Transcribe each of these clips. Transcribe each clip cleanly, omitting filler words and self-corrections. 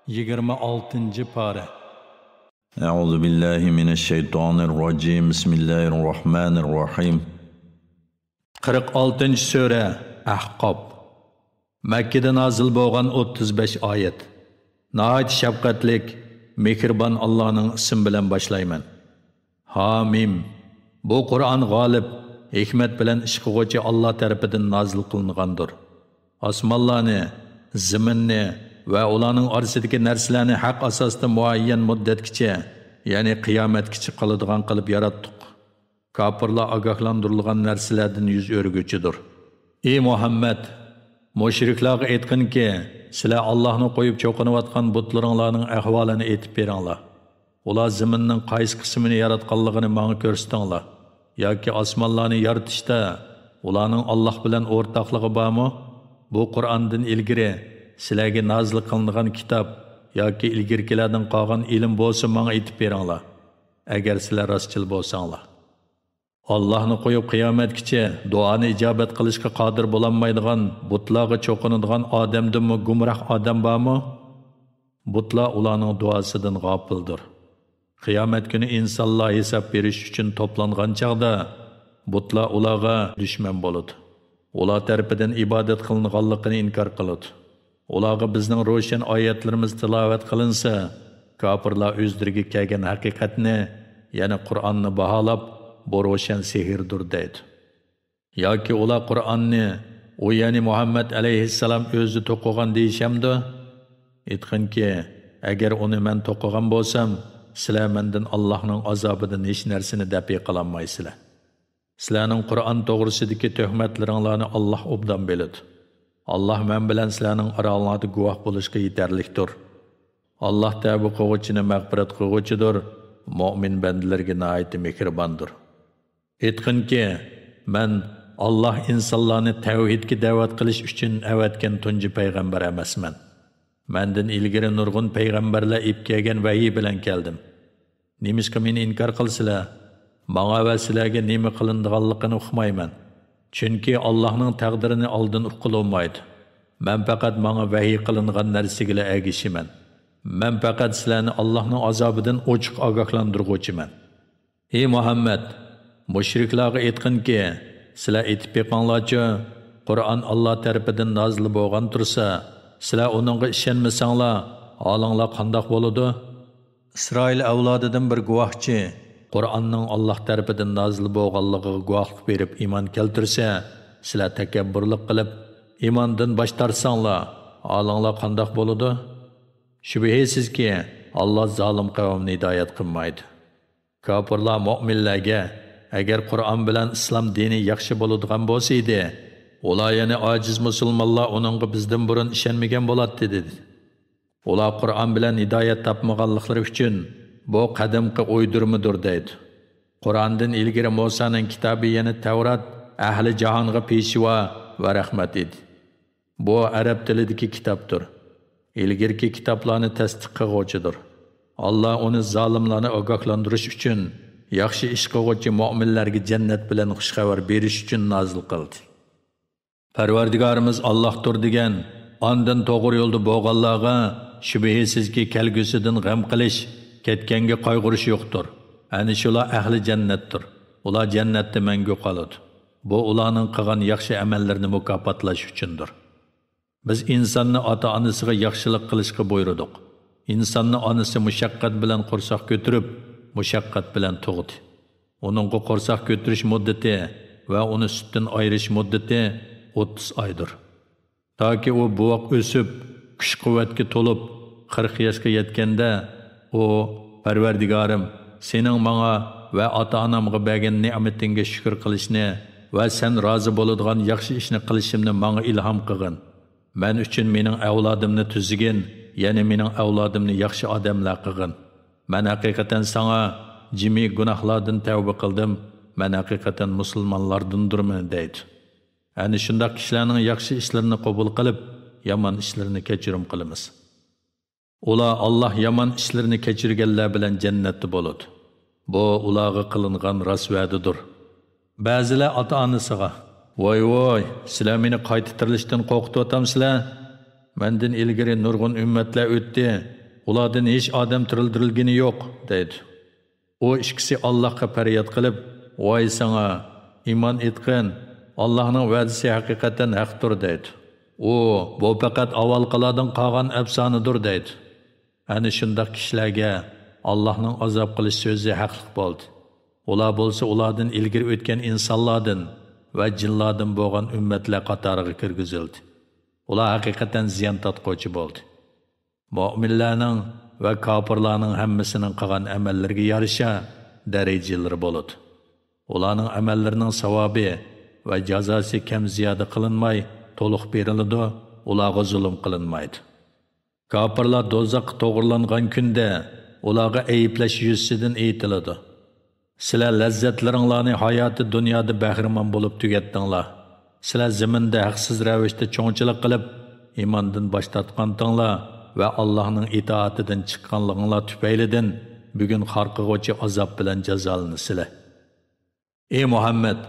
26. pare. Euzu billahi mineşşeytanirracim. Bismillahirrahmanirrahim. 46. sure Ahqob. Makkada nozil bo'lgan 35 oyat. Nəhayət şəfqətlik, mehribon Allah'ın ismi bilan boshlayman. Hamim. Bu Qur'on g'olib, hikmat bilan ish qiluvchi Allah tarafidan nozil qilingandir. Osmonlarni, zaminni va ularning orasidagi narsalarni haq asosida muayyan muddatgacha, ya'ni qiyomatgacha qoladigan qilib yaratdik. Kafirlar ogohlantirilgan narsalardan yuz o'rguvchidir. Ey Muhammad, mushriklarga aytqinki, sizlar Allohni qo'yib cho'qinayotgan butlaringlarning ahvolini aytib beringlar. Ular zaminning qaysi qismini yaratganligini menga ko'rsatinglar. Yoki osmonlarni yaratishda ularning Alloh bilan o'rtoqligi bormi? Bu Qur'ondan ilgari sizlarga nozil qilingan kitob yoki ilgirkilardan qolgan ilm bo'lsa menga aytib beringlar. Agar sizlar rostchil bo'lsanglar. Allah'ını qo'yib qiyomatgacha duoni ijobat qilishga qodir bo'lolmaydigan butlarga cho'qinadigan odamdanmi gumroh odam bormi? Butlar ularning duosidan g'ofildir. Qiyomat kuni insonlar hisob berish uchun to'plangan chaqda butlar ularga dushman bo'ladi. Ular tarafidan ibodat qilinganligini inkor qiladi. Ularga bizning ro'shan oyatlarimiz tilovat qilinsa, kofirlar o'zlariga kelgan haqiqatni, ya'ni Qur'onni baholab bu ro'shan sehrdir deydi. Yoki ular Qur'onni u ya'ni Muhammad alayhissalom o'zi to'qigan deyishamdi? Aytqinki, agar uni men to'qigan bo'lsam, sizlar mendan Allohning azobidan hech narsani dafi qilolmaysizlar. Sizlarning Qur'on to'g'risidagi tuhmatlaringlarni Alloh obdan biladi. Allah men bilan sizlarning oranglarda guvoh bo'lishga yetarlikdir. Alloh tavba qiluvchini mag'firat qiluvchidir, mu'min bandalarga nihoyat mehribondir. Aytqinki, men Allah insonlarni tavhidga da'vat qilish uchun avatgan tunji payg'ambar emasman. Mendan ilgari nurg'un payg'ambarlar ib kelgan vahiy bilan keldim. Nemishqa meni inkor qilsizlar, menga va sizlarga nima qilinganligini uqmayman. Chunki Allohning taqdirini oldin uqilolmaydi. Men faqat menga vahiy qilingan narsaga ergashiman. Men faqat sizlarni Allohning azobidan ochiq ogohlantiruvchiman. Ey Muhammad, mushriklarga aytqinki, sizlar aytib beqinglarchi, Qur'on Alloh tarafidan nozil bo'lgan tursa, sizlar uningga ishonmasanglar, holinglar qandoq bo'ladi? Isroil avlodidan bir guvohchi Qur'onning Alloh tarafidan nozil bo'lganligiga guvohlik berib iymon keltirsa, sizlar takabburlik qilib iymondan bosh tortsanglar, holinglar qandoq bo'ladi? Shubhisizki, Alloh zolim qavmni hidoyat qilmaydi. Kafirlar mu'minlarga agar Qur'on bilan islom dini yaxshi bo'ladigan bo'lsa edi, ular yana ojiz musulmonlar uningga bizdan burun ishonmagan bo'ladi dedi. Ular Qur'on bilan hidoyat topmaganliklari uchun bu qadimgi o'ydirmadir deydi. Qur'ondan ilgari Musoning kitobi yana Tavrat ahli jahonga peshvo va rahmat edi. Bu arab tilidagi kitobdir. Ilgirki kitoblarni tasdiq qiluvchidir. Allah uni zolimlarni ogohlantirish uchun yaxshi ish qiluvchi mu'minlarga jannat bilan xushxabar berish uchun nozil qildi. Parvardigorimiz Allohdir degan, ondan to'g'ri yo'lda bo'lganlarga shubhisizki kelgusidan g'am qilish, ketganga qayg'urish yo'qdir. Ani shular ahli jannatdir. Ular jannatda mangu qoladi. Bu ularning qilgan yaxshi amallarini mukofotlash uchundir. Biz insonni ota-onasiga yaxshilik qilishga buyurdik. İnsanni onasi mushaqqat bilan qo'rsoq ko'tirib, mushaqqat bilan tug'di. Uningga qo'rsoq ko'tirish muddati va uni sutdan ayirish muddati 30 oydir. Toki u buvoq o'sib, kuch-quvvatga to'lib 40 yoshga yetganda, u Parvardigorim, sening menga va ota-onamga bergan ne'matingga shukr qilishni va sen rozi bo'ladigan yaxshi ishni qilishimni menga ilhom qilgin. Men uchun mening avlodimni tuzigin, ya'ni mening avlodimni yaxshi odamlar qilgin. Men haqiqatan sana jimi gunohlardan tavba qildim. Men haqiqatan musulmonlardandirman deydi. Ani shunday kishilarning yaxshi ishlarini qabul qilib, yomon ishlarini kechirim qilamiz. Ular Alloh yomon ishlarini kechirganlar bilan jannatda bo'ladi. Bu ularga qilingan rasvadidir. Ba'zilar ota-onasiga, "Voy, sizlar meni qayta tirilishdan qo'rqitib o'tamsizlar?" Menden ilgari nurg'un ummatlar o'tdi. Ulardan hech odam tirildirilgani yo'q, deydi. O ikkisi Allohga faryod qilib, "Voy sana, iymon etqin, Allohning va'dasi haqiqatan haqdir", deydi. Bu faqat avvalqilardan qolgan afsonadir, deydi. Ana shunday kishilarga Allohning azob qilish so'zi haqliq bo'ldi. Ular bo'lsa ulardan ilgari o'tgan insonlardan va jinlardan bo'lgan ummatlar qatoriga kirgizildi. Ular haqiqatan ziyon tortquvchi bo'ldi. Mu'minlarning va kofirlarning hammasining qilgan amallariga yarasha darajalari bo'ladi. Ularning amallarining savobi va jazosi kam ziyoda qilinmay, to'liq beriladi, ularga zulm qilinmaydi. Kofirlar do'zaxga to'g'rilangan kunda ularga ayiblash yuzasidan aytiladi. Sizlar lazzatlaringlarni hayoti dunyoda bahramon bo'lib tugatdinglar. Sizlar zaminda haqsiz ravishda cho'ngchilik qilib, iymondan bosh tortqandinglar va Allohning itoatidan chiqqanliginglar tufaylidan bugun qarqig'uvchi azob bilan jazolanasizlar. Ey Muhammad,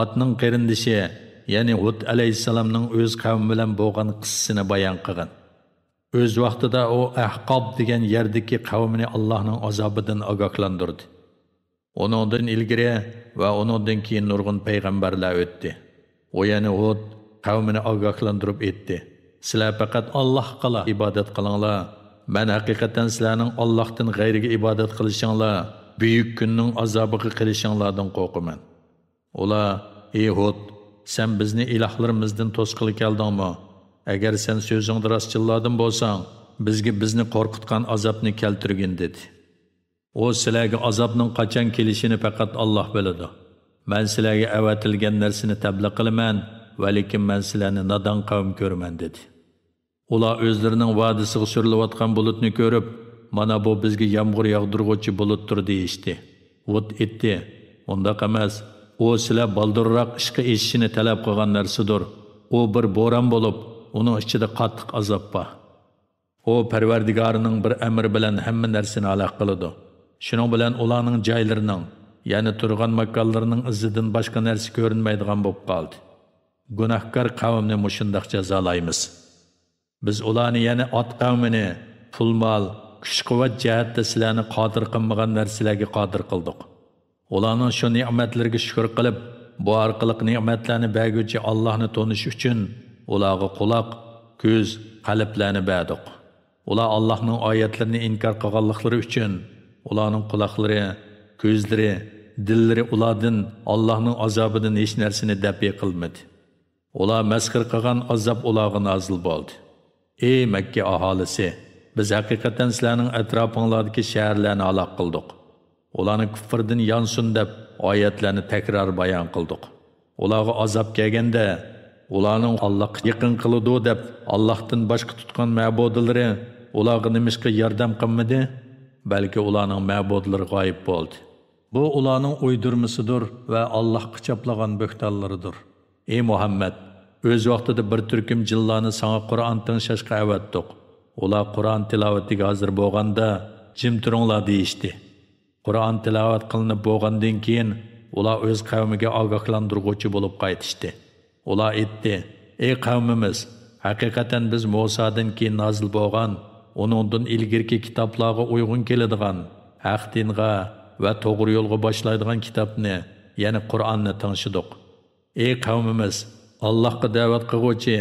otning qarindishi, ya'ni Hud alayhissalomning o'z qavmi bilan bo'lgan qissasini bayon qilgan. O'z vaqtida o Ahqob degan yerdagi qavmini Allohning azobidan ogohlantirdi. Onundan ilgari va onundan keyin nurg'un payg'ambarlar o'tdi. O ya'ni Hud qavmini ogohlantirib aytdi: "Sizlar faqat Allohga ibodat qilinglar. Men haqiqatan sizlarning Allohdan g'ayriga ibodat qilishinglar, buyuk kunning azobiga qilishinglardan qo'rqaman." Ular: "Ey Hud, sen bizni ilohlarimizdan to'sqili keldingmi? Agar sen so'zingda rostchilardan bo'lsang, bizga bizni qo'rqitgan azobni keltirgin", dedi. O sizlarga azobning qachon kelishini faqat Alloh biladi. Men sizlarga avatilgan narsani tabliq qilaman, va lekin men sizlarni nodon qavm ko'raman, dedi. Ular o'zlarining va'dasiga surilayotgan bulutni ko'rib, "Mana bu bizga yomg'ir yog'diruvchi bulutdir", deyishdi. Hud aytdi: "Undaq emas. O sizlar baldurroq ishga eshishini talab qilgan narsadir. O bir bo'ron bo'lib, uning ichida qattiq azob bor. O Parvardigorining bir amri bilan hamma narsani halok qiladi. Shuning bilan ularning joylarining, ya'ni turgan makonlarining izidan boshqa narsa ko'rinmaydigan bo'lib qoldi. Gunohkor qavmni mushundoq jazolaymiz. Biz ularni, ya'ni ot qavmini, pul-mol, kuch-quvvat jihatda sizlarni qodir qilmagan narsalarga qodir qildik. Ularning shu ne'matlariga shukr qilib, bu orqali ne'matlarni berguvchi Allohni tonish uchun ularga quloq, ko'z, qalblarni berdik. Ular Allohning oyatlarini inkor qilganliklari uchun ularning quloqlari, ko'zlari, dillari ulardan Allohning azobidan hech narsani dafiy qilmadi. Ular masxir qilgan azob ularga nozil bo'ldi. Ey Makka aholisi, biz haqiqatan sizlarning atrofinglardagi shaharlarni halok qildik. Ularni kufrdan yonsin deb oyatlarni takror bayon qildik. Ularga azob kelganda, ularning Allohga yaqin qiladi deb Allohdan boshqa tutgan ma'budlari ularga nimishqa yordam qilmadi, balki ularning ma'budlari g'oyib bo'ldi. Bu ularning uydurmasidir va Allohga chaplagan bo'xtonlaridir. Ey Muhammad, o'z vaqtida bir turkum jinlarni sana Qur'on tinglashga avatdik. Ular Qur'on tilovatiga hozir bo'lganda jim turinglar deyishdi. Qur'on tilovat qilinib bo'lgandan keyin ular o'z qavmiga ogohlantiruvchi bo'lib qaytishdi. Ular aytdi: "Ey qavmimiz, haqiqatan biz Musodan keyin nozil bo'lgan, uningdan ilgirki kitoblarga uyg'un keladigan, haq dinga va to'g'ri yo'lga boshlaydigan kitobni, ya'ni Qur'onni tingshidik. Ey qavmimiz, Allohga da'vat qiluvchi,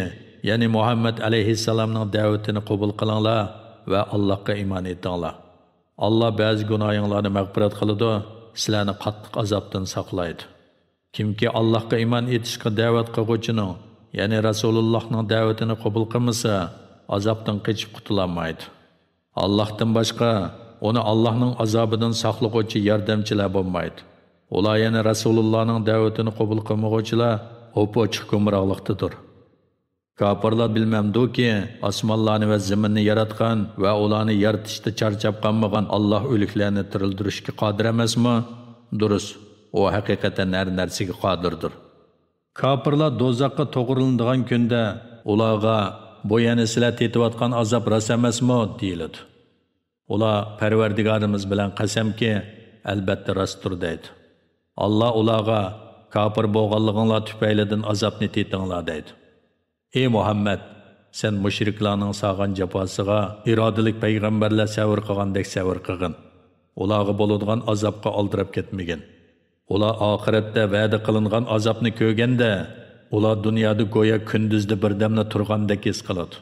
ya'ni Muhammad alayhissalomning da'vatini qabul qilinglar va Allohga iymon etinglar. Allah ba'zi gunohinglarni mag'firat qiladi, sizlarni qattiq azobdan saqlaydi. Kimki Allohga iymon etishga da'vat qiluvchining, ya'ni Rasulullohning da'vatini qabul qilmasa, azobdan qochib qutulolmaydi. Allohdan boshqa uni Allohning azobidan saqlovchi yordamchilar bo'lmaydi. Ular yana Rasulullohning da'vatini qabul qilmovchilar o'pochiq gumrohlikdadir. Kafirlar bilmamduki, osmonlarni va zaminni yaratgan va ularni yaratishda charchab qolmagan Alloh o'liklarni tirildirishga qodir emasmi? Durust, u haqiqatan har narsaga qodirdir. Kafirlar do'zaxga to'g'rilanadigan kunda ularga bu yana sizlar tetayotgan azob rost emasmi deyiladi. Ular Parvardigorimiz bilan qasamki, albatta rostdir deydi. Alloh ularga kafir bo'lganliginglar tufaylidan azobni tetinglar deydi. Ey Muhammad, sen müşriklarning sağan jafosiga irodalik payg'ambarlar savr qilgandek savr qilgin. Ularga bo'ladigan azobga oldirib ketmagin. Ular oxiratda va'da qilingan azobni ko'rganda, ular dunyoda go'yo kunduzda birdamda turgandek his qiladi.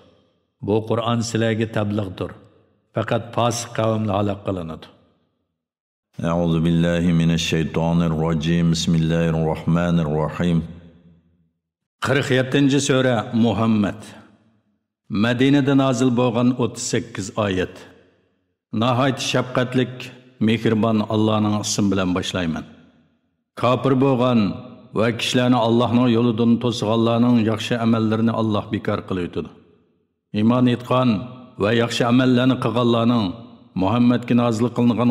Bu Qur'on sizlarga tabliğdir. Faqat fosiq qavmlar halok qilinadi. A'udhu billahi mineşşeytanirracim. Bismillahirrahmanirrahim. 47. sura Muhammad. Madinada nozil bo'lgan 38 oyat. Nahayat shafqatlik, mehribon Allohning ismi bilan boshlayman. Kafir bo'lgan va kishilarni Allohning yo'lidan to'sganlarning yaxshi amallarini Alloh bekor qiladi. Iymon etgan va yaxshi amallarni qilganlarning Muhammadga nozil qilingan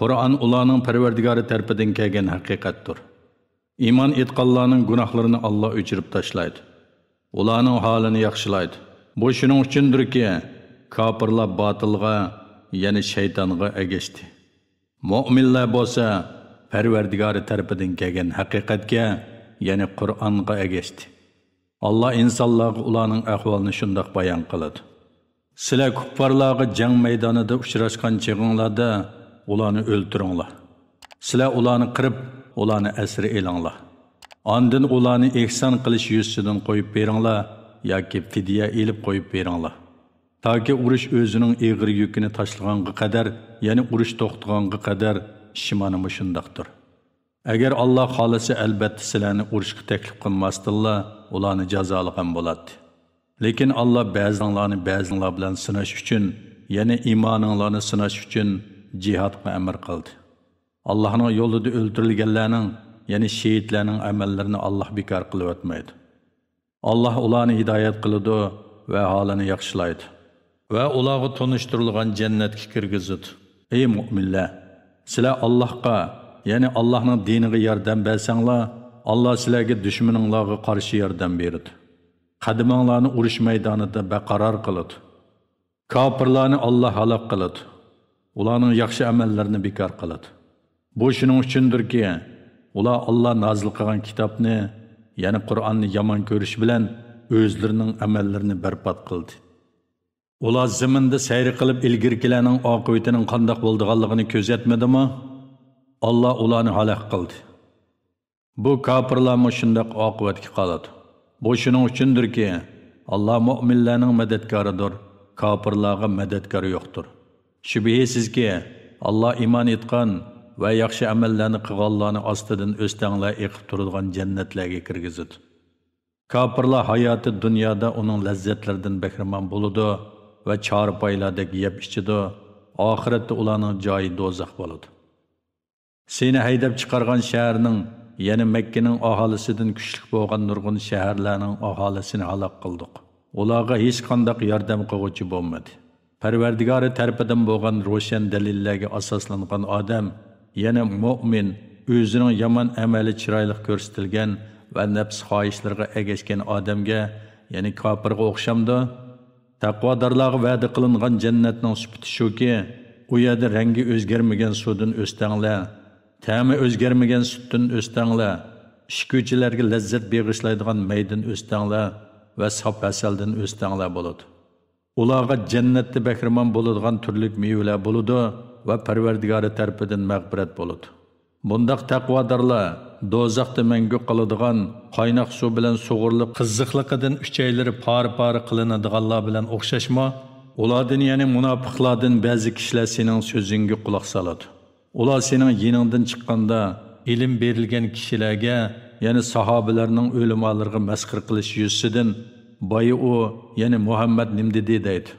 Qur'on ularning Parvardigori tarafidan kelgan haqiqatdir. Iymon etganlarning gunohlarini Alloh o'chirib tashlaydi. Ularning holini yaxshilaydi. Bu shuning uchundirki, kafirlar botilga, ya'ni shaytonga ergashdi. Mu'minlar bo'lsa, Parvardigori tarafidan kelgan haqiqatga, ya'ni Qur'onga ergashdi. Allah insonlarga ularning ahvolini shundoq bayon qiladi. Sizlar kuffarlarga jang maydonida uchrashgan chig'inglarda ularni o'ltiringlar. Sizlar ularni qirib, ularni asir elinglar. Ondan ularni ihson qilish yuzidan qo'yib beringlar yoki fidya elib qo'yib beringlar. Toki urush o'zining ig'ir yukini tashlaganga qadar, ya'ni urush to'xtaganga qadar shimoni shundoqdir. Agar Alloh xolisa albatta sizlarni urushga taklif qilmasdilla, ularni jazolagan bo'ladi. Lekin Alloh ba'zilarni ba'zilar bilan sinash uchun, ya'ni iymoninglarni sinash uchun jihadga amr qildi. Allohning yo'lida o'ldirilganlarning, ya'ni shehidlarning amallarini Alloh bekor qilib o'tmaydi. Alloh ularni hidoyat qiladi va holini yaxshilaydi. Va ularga tunishtirilgan jannatga kirgizadi. Ey mu'minlar, sizlar Allohga, ya'ni Allohning diniga yordam bersanglar, Alloh sizlarga dushmaninglarga qarshi yordam beradi. Qadiminglarni urush maydonida baqaror qiladi. Kafirlarni Alloh halok qiladi. Ularning yaxshi amallarini bekor qiladi. Bu shuning uchundirki, ular Alloh nozil qilgan kitobni, ya'ni Qur'onni yomon ko'rish bilan o'zlarining amallarini barbod qildi. Ular zaminda sayr qilib ilgirkilarning oqibatining qanday bo'lganligini ko'zatmadimi? Alloh ularni halok qildi. Bu kafirlar shunday oqibatga qoladi. Bu shuning uchundirki, Alloh mu'minlarning madadkoridir, kafirlarga madadkor yo'qdir. Shubhisizki, Alloh iymon etgan va yaxshi amallarni qilganlarni ostidan o'stanglar eqib turadigan jannatlarga kirgizadi. Kafirlar hayoti dunyoda uning lazzatlaridan bahramand bo'ladi va chorpoylardek yeb ichidi. Oxiratda ularning joyi do'zax bo'ladi. Seni haydab chiqargan shaharning, ya'ni Makkaning aholisidan kuchli bo'lgan nurg'un shaharlarning aholisini halok qildik. Ularga hech qanday yordam qiluvchi bo'lmadi. Parvardigori tarafidan bo'lgan ro'shan dalillarga asoslangan odam, ya'ni mu'min, o'zining yomon amali chiroyli ko'rsatilgan va nafs xohishlariga egashgan odamga, ya'ni kofirga o'xshamdi. Taqvodorlarga va'da qilingan jannatning sifati shuki, u yerda rangi o'zgarmagan suvdan o'stanglar, ta'mi o'zgarmagan sutdan o'stanglar, ishko'chilarga lazzat beg'ishlaydigan maydan o'stanglar va sop asaldan o'stanglar bo'ladi. Ularga jannatda bahramand bo'ladigan turli mevalar bo'ladi va Parvardigori tarafidan mag'firat bo'ladi. Bundaq taqvodorlar do'zaxda mangu qoladigan qaynoq suv bilan sug'urilib qiziqliqidan uchaylari par-par qilinadiganlar bilan o'xshashmi? Ulardan, ya'ni munofiqlardan ba'zi kishilar sening so'zingga quloq soladi. Ular sening yiningdan chiqqanda ilm berilgan kishilarga, ya'ni sahobalarning o'limalariga masxir qilish yuzidan boyi u, ya'ni Muhammad nim dedi deydi.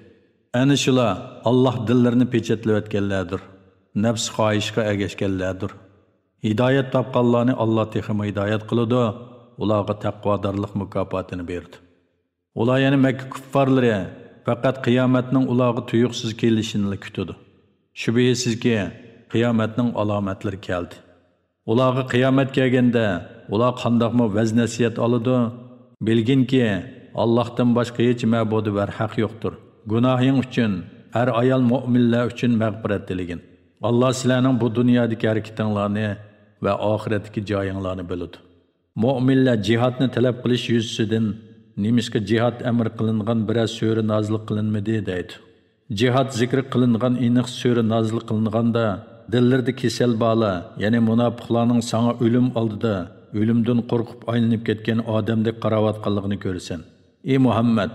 Ana shular Alloh dillarini pechatlab o'tganlardir. Nafs xohishga ergashganlardir. Hidoyat topganlarni Alloh texmi hidoyat qiladi, ularga taqvodorlik mukofotini berdi. Ular, ya'ni Makka kuffarlari faqat qiyomatning ularga tuyuqsiz kelishini kutadi. Shubhisizki, qiyomatning alomatlari keldi. Ularga qiyomat kelganda, ular qandoqmi vaznasiyat oladi? Bilginki, Allohdan boshqa hech ma'bud var haq yo'qdir. Gunohing uchun, har ayol mu'minlar uchun mag'firat tiligin. Alloh sizlarning bu dunyodagi harakatinglarni va oxiratdagi joyinglarni biladi. Mu'minlar jihadni talab qilish yuzasidan Nemishqa jihad amr qilingan biroz sura nozil qilinmadi deydi. Jihad zikr qilingan aniq sura nozil qilinganda dillarda kasal bola, ya'ni munofiqlarning sana o'lim oldida o'limdan qo'rqib aylanib ketgan odamdek qaravotganligini ko'rsan. Ey Muhammad,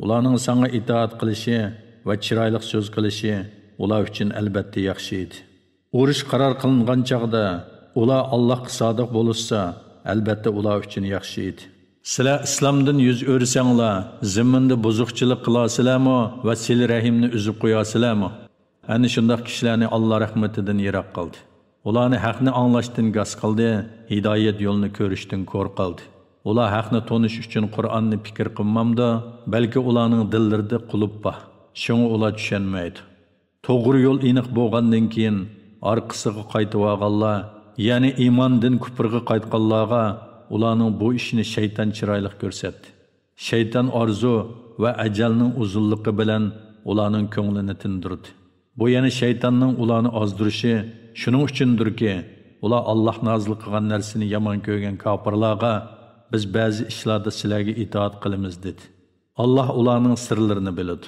ularning sana itoat qilishi va chiroyli so'z qilishi ular uchun albatta yaxshi edi. Urush qaror qilingan chaqda ular Allohga sodiq bo'lsa, albatta ular uchun yaxshi edi. Sizlar islomdan yuz o'rsanglar, zimminda buzuqchilik qilasizlarmi va sil rahimni uzib qo'yasizlarmi? Ana shunday kishilarni Alloh rahmatidan yiroq qildi. Ularni haqni anglashdan g'as qildi, hidoyat yo'lini ko'rishdan ko'r qildi. Ular haqni tonish uchun Qur'onni fikr qilmamda, balki ularning dillarida qulub bor. Shunga ular tushunmaydi. To'g'ri yo'l aniq bo'lgandan keyin orqasiga qaytib olganlar, ya'ni iymondan kufrga qaytganlarga ularning bu ishni shayton chiroyli ko'rsatdi. Shayton orzu va ajalning uzunligi bilan ularning ko'nglini tindirdi. Bu yana shaytonning ularni ozdirishi, shuning uchundirki, ular Alloh nozil qilgan narsani yomon ko'rgan kofirlarga biz ba'zi ishlarda sizlarga itoat qilamiz dedi. Alloh ularning sirlarini biladi.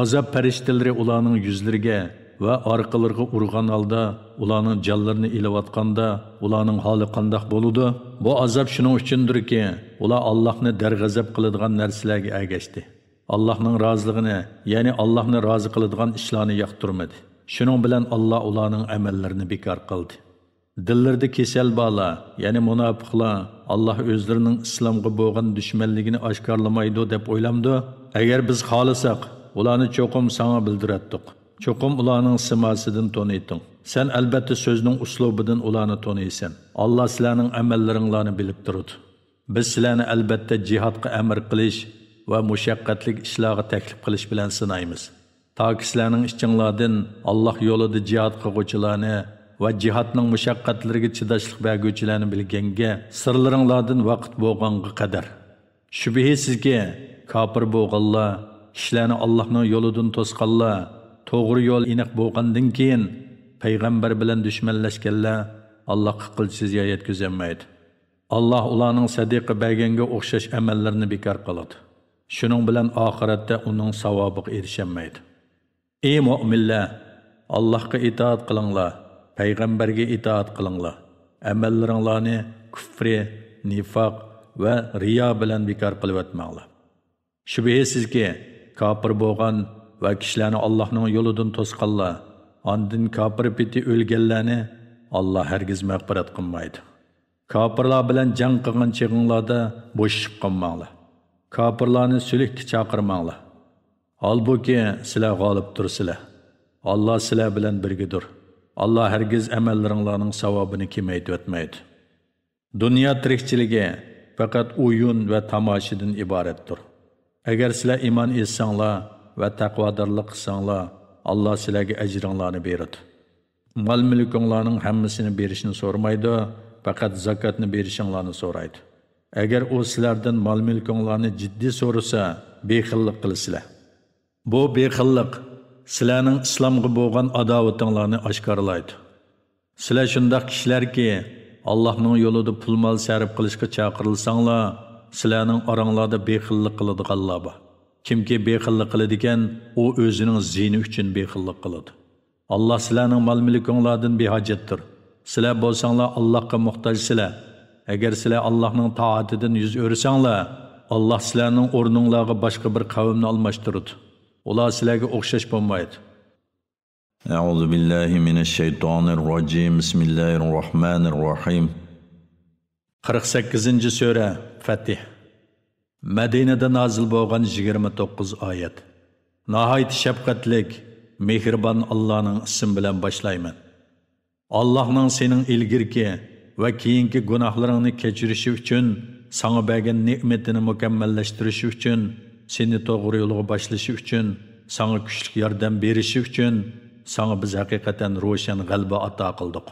Azab farishtalari ularning yuzlariga va orqalariga urgan holda ularning jonlarini ilayotganda ularning holi qanday bo'ladi? Bu azab shuning uchundirki, ular Allohni darg'azab qiladigan narsalarga ergashdi. Allohning roziligini, ya'ni Allohni rozi qiladigan ishlarni yoqtirmadi. Shuning bilan Alloh ularning amallarini bekor qildi. Dillarda kasal bola, ya'ni munofiqlar Alloh o'zlarining islomga bo'lgan dushmanligini oshkorlamaydi deb o'ylamdi. Agar biz xohlasak, ularni cho'qim sana bildiratdik. Cho'qim ularning simasidan toniyting. Sen albatta so'zning uslubidan ularni toniysan. Alloh sizlarning amallaringlarni bilib turadi. Biz sizlarni albatta jihadga amr qilish va mushaqqatli ishlarga taklif qilish bilan sinaymiz. Toki sizlarning ichinglardan Alloh yo'lida jihad qiluvchilarni va jihadning mushaqqatlariga chidashlik berguvchilarni bilganga sirlaringlardan vaqt bo'lganga qadar. Shubhisizki, kofir bo'lganlar, kishilarni Allohning yo'lidan to'sqanlar, to'g'ri yo'l aniq bo'lgandan keyin payg'ambar bilan dushmanlashganlar Allohga qilchisiz yetkazolmaydi. Alloh ularning sadiqa berganga o'xshash amallarini bekor qiladi. Shuning bilan oxiratda uning savobiga erishamaydi. Ey mu'minlar, Allohga itoat qilinglar, payg'ambarga itoat qilinglar. Amallaringlarni kufri, nifoq va riyo bilan bekor qilib o'tmanglar. Shubhisizki, kofir bo'lgan va kishilarni Allohning yo'lidan to'sqanlar, ondan kofir piti o'lganlarni Alloh hargiz mag'firat qilmaydi. Kofirlar bilan jang qilgan cheg'inglarda bo'shib qolmanglar. Kofirlarni sulhga chaqirmanglar. Halbuki sizlar g'olib tursizlar. Alloh sizlar bilan birgadir. Alloh hargiz amallaringlarning savobini kemaytirib o'tmaydi. Dunyo tirikchiligi faqat o'yin va tomoshadan iboratdir. Agar sizlar iymon etsanglar va taqvodorlik qilsanglar, Alloh sizlarga ajringlarni beradi. Mol-mulkinglarning hammasini berishni so'ramaydi, faqat zakotni berishinglarni so'raydi. Agar u sizlardan mol-mulkinglarni jiddiy so'rasa, bexillik qilasizlar. Bu bexillik sizlarning islomga bo'lgan adovatinglarni oshkorlaydi. Sizlar shunday kishilarki, Allohning yo'lida pul-mol sarf qilishga chaqirilsanglar, sizlarning oranglarda bexillik qiladiganlar bor. Kimki bexillik qiladigan, u o'zining zini uchun bexillik qiladi. Alloh sizlarning mol-mulkinglardan behojatdir. Sizlar bo'lsanglar Allohga muhtojsizlar. Agar sizlar Allohning taatidan yuz o'rsanglar, Alloh sizlarning o'rninglarga boshqa bir qavmni almashtiradi. Ular sizlarga o'xshash bo'lmaydi. A'udhu billahi minash shaytonir rojim. Bismillahirrohmanirrohim. 48-sura Fatih. Madinada nozil bo'lgan 29 oyat. Nihoyat shafqatlik, mehribon Allohning ismi bilan boshlayman. Allohning sening ilgirki va keyingi gunohlaringni kechirishi uchun, sana bergan ne'matini mukammallashtirishi uchun, seni to'g'ri yo'lga boshlashi uchun, sana kuchli yordam berishi uchun, sana biz haqiqatan ro'shan g'alaba ato qildik.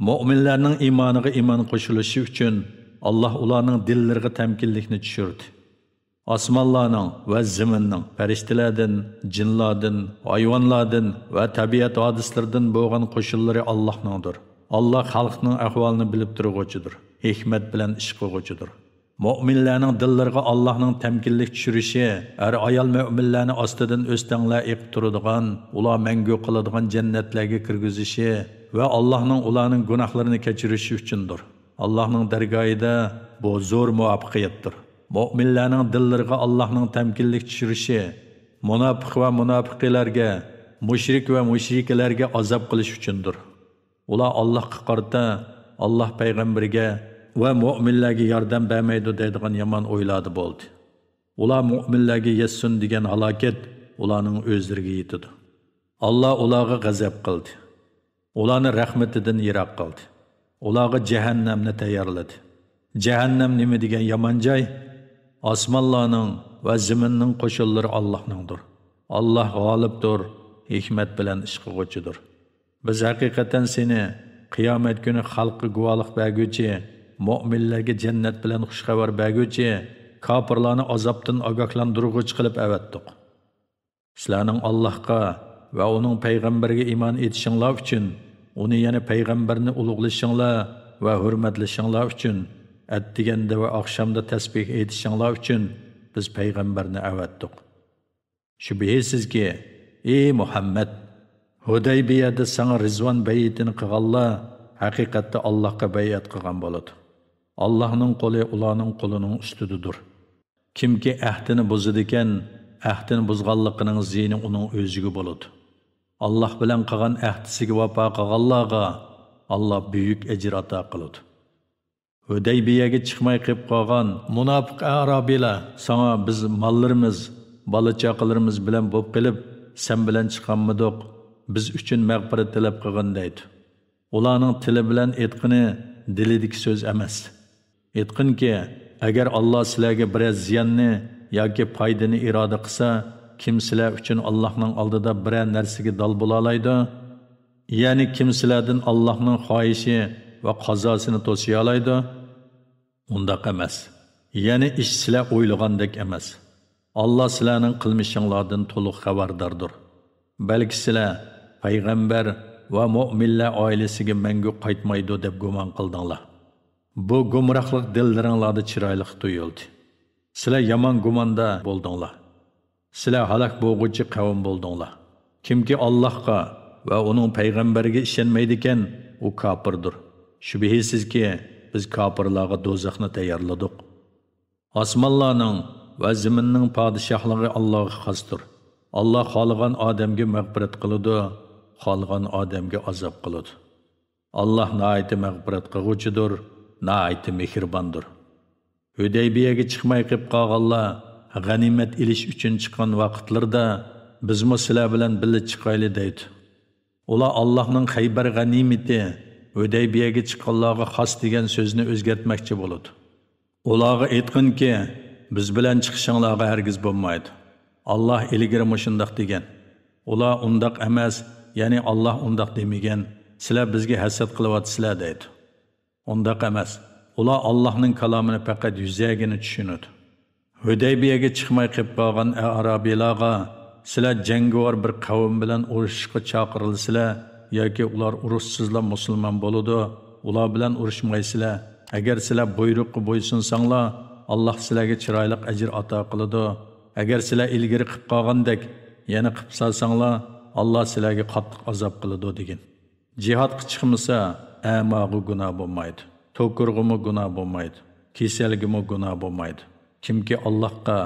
Mu'minlarning iymoniga iymon qo'shilishi uchun Alloh ularning dillariga tamkinlikni tushirdi. Osmonlarning va zaminning, farishtalardan, jinlardan, hayvonlardan va tabiat hodislaridan bo'lgan qo'shinlari Allohningdir. Alloh xalqning ahvolini bilib turg'uchidir, hikmat bilan ish qilg'uchidir. Mu'minlarning dillariga Allohning temkinlik tushirishi, er ayol mu'minlarni ostidan o'stanglar eqib turadigan, ular mangu qiladigan jannatlarga kirgizishi va Allohning ularning gunohlarini kechirishi uchundir. Allohning dargohida bu zo'r muvaffaqiyatdir. Mu'minlarning dillariga Allohning temkinlik tushirishi, munofiq va munofiqlarga, mushrik va mushrikalarga azob qilish uchundir. Ular Allohga qarata, Alloh payg'ambariga va mu'minlarga yordam bermaydi deydigan yomon o'yladi bo'ldi. Ular mu'minlarga yetsin degan halokat ularning o'zlariga yetadi. Alloh ularga g'azab qildi. Ularni rahmatidan yiroq qildi. Ularga jahannamni tayyorladi. Jahannam nima degan yomon joy? Osmonlarning va zaminning qo'shinlari Allohningdir. Alloh g'olibdir, hikmat bilan ish qiluvchidir. Biz haqiqatan seni qiyomat kuni xalqqa guvohlik berguvchi, mu'minlarga jannat bilan xushxabar berguvchi, kofirlarni azobdan ogohlantiruvchi qilib avatdiq. Sizlarning Allohga va uning payg'ambariga iymon etishinglar uchun, uni yana payg'ambarni ulug'lashinglar va hurmatlashinglar uchun, atdiganda va oqshomda tasbih etishinglar uchun biz payg'ambarni avatdiq. Shubhisizki, ey Muhammad, Hudaybiyada sana Rizvan bayitini qilganlar haqiqatda Allohga bayat qilgan bo'ladi. Allohning qo'li ularning qo'lining ustidadir. Kimki ahdini buzadi ekan, ahdini buzganligining ziyni uning o'ziga bo'ladi. Alloh bilan qilgan ahdisiga vafo qilganlarga Alloh buyuk ajr ato qiladi. Hudaybiyaga chiqmay qolib qolgan munofiq arabiylar sana biz mollarimiz, bola-chaqalarimiz bilan bo'lib qilib, sen bilan chiqanmidik, biz uchun mag'firat talab qilgan deydi. Ularning tili bilan aytqini dilidagi so'z emas. Aytqinki, agar Alloh sizlarga biroz ziyonni yoki foydani iroda qilsa, kim sizlar uchun Allohning oldida biror narsaga dal bo'la oladi? Ya'ni kim sizlardan Allohning xohishi va qazosini to'siya oladi? Undaq emas. Ya'ni ish sizlar o'ylagandek emas. Alloh sizlarning qilmishinglardan to'liq xabardordir. Balki sizlar payg'ambar va mu'minlar oilasiga mangu qaytmaydi deb gumon qildinglar. Bu gumrohlik dillaringlarda chiroyli tuyuldi. Sizlar yomon gumonda bo'ldinglar. Sizlar halok bo'lg'uchi qavm bo'ldinglar. Kimki Allohga va uning payg'ambariga ishonmaydi ekan, u kofirdir. Shubhisizki, biz kofirlarga do'zaxni tayyorladik. Osmonlarning va zaminning podshohligi Allohga xosdir. Allah xohlagan odamga mag'firat qiladi, xohlagan odamga azob qiladi. Allah nihoyatda mag'firat qiluvchidir, nihoyatda mehribondir. Hudaybiyaga chiqmay qolib qolganlar g'animat ilish uchun chiqqan vaqtlarda bizmi sizlar bilan birga chiqayli deydi. Ular Allohning Xaybar g'animati Hudaybiyaga chiqqanlarga xos degan so'zni o'zgartmoqchi bo'ladi. Ularga aytqinki, biz bilan chiqishinglarga hargiz bo'lmaydi. Allah ilgari mushundaq degan. Ular undaq emas, ya'ni Allah undaq demagan. Sizlar bizga hasad qilyapsizlar deydi. Undaq emas. Ular Allohning kalomini faqat yuzagini tushunadi. Hudaybiyaga chiqmay qolib qolgan arabiylarga sizlar jangovar bir qavm bilan urushga chaqirilsizlar yoki ular urushsizlar musulmon bo'ladi, ular bilan urushmaysizlar. Agar sizlar buyruqqa bo'ysunsanglar, Alloh sizlarga chiroyli ajr ato qiladi. Agar sizlar ilgari qilib qolgandek yana qilib salsanglar, Alloh sizlarga qattiq azob qiladi degan. Jihadga chiqmasa, amog'i gunoh bo'lmaydi. To'kurg'imi gunoh bo'lmaydi. Kasalgimi gunoh bo'lmaydi. Kimki Allohga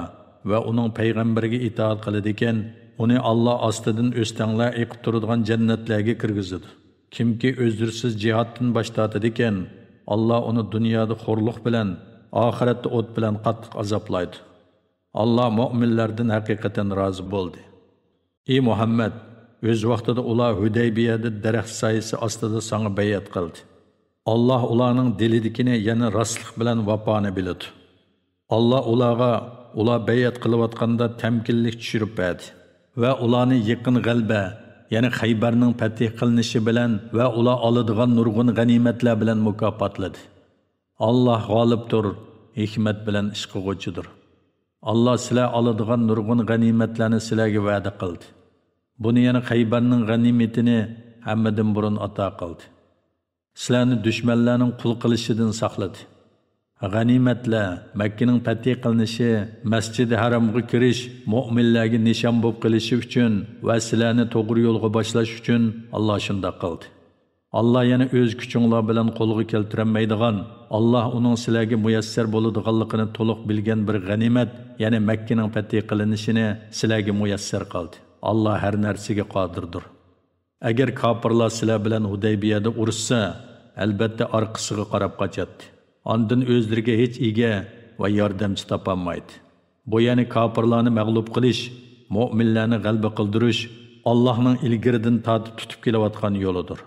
va uning payg'ambariga itoat qiladi ekan, uni Alloh ostidan o'stanglar eqib turadigan jannatlarga kirgizadi. Kimki o'zursiz jihaddan bosh tortadi ekan, Alloh uni dunyoda xo'rliq bilan, oxiratda o't bilan qattiq azoblaydi. Allah mu'minlardan haqiqatan rozi bo'ldi. Ey Muhammad, o'z vaqtida ular Hudaybiyada daraxt soyasi ostida sana bayat qildi. Allah ularning dilidikini yana rostlik bilan vafoni biladi. Allah ular bayat qilayotganda temkinlik tushirib berdi va ularni yaqin g'alba, ya'ni Xaybarning fath qilinishi bilan va ular oladigan nurg'un g'animatlar bilan mukofotladi. Allah g'olibdir, hikmat bilan ish qiluvchidir. Allah sizlar oladigan nurg'un g'animatlarni sizlarga va'da qildi. Buni yana Xaybarning g'animatini hammadan burun ato qildi. Sizlarni dushmanlarning qul qilishidan saqladi. G'animatlar, Makkaning fath qilinishi, Masjid-i Haramga kirish, mu'minlarga nishon bo'lib qilishi uchun va sizlarni to'g'ri yo'lga boshlash uchun Alloh shunday qildi. Allah yana o'z kuchinglar bilan qo'lga keltirolmaydigan, Allah uning sizlarga muyassar bo'ladiganligini to'liq bilgan bir g'animat, ya'ni Makkaning fath qilinishini sizlarga muyassar qildi. Allah har narsaga qodirdir. Agar kofirlar sizlar bilan Hudaybiyada urushsa, albatta orqasiga qarab qochadi. Ondan o'zlariga hech ega va yordamchi topolmaydi. Bu ya'ni kofirlarni mag'lub qilish, mu'minlarni g'alaba qildirish Allohning ilgiridan tortib tutib kelayotgan yo'lidir.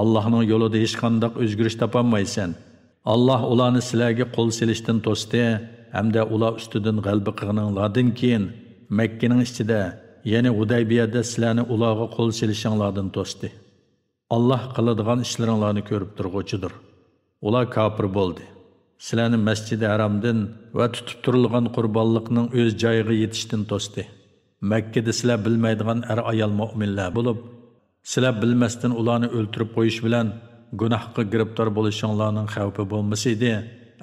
Allohning yo'lida hech qanday o'zgarish topolmaysan. Allah ularni sizlarga qo'l silishdan to'sdi, hamda ular ustidan g'alaba qilganlardan keyin Makkaning ichida, ya'ni Hudaybiyada sizlarni ularga qo'l silishinglardan to'sdi. Allah qiladigan ishlaringlarni ko'rib turg'uchidir. Ular kafir bo'ldi. Sizlarni Masjid-i Haramdan va tutib turilgan qurbonlikning o'z joyiga yetishdan to'sdi. Makkada sizlar bilmaydigan ayol mu'minlar bo'lib, sizlar bilmasdan ularni o'ltirib qo'yish bilan gunohga giribtor bo'lishinglarning xavfi bo'lmasaydi,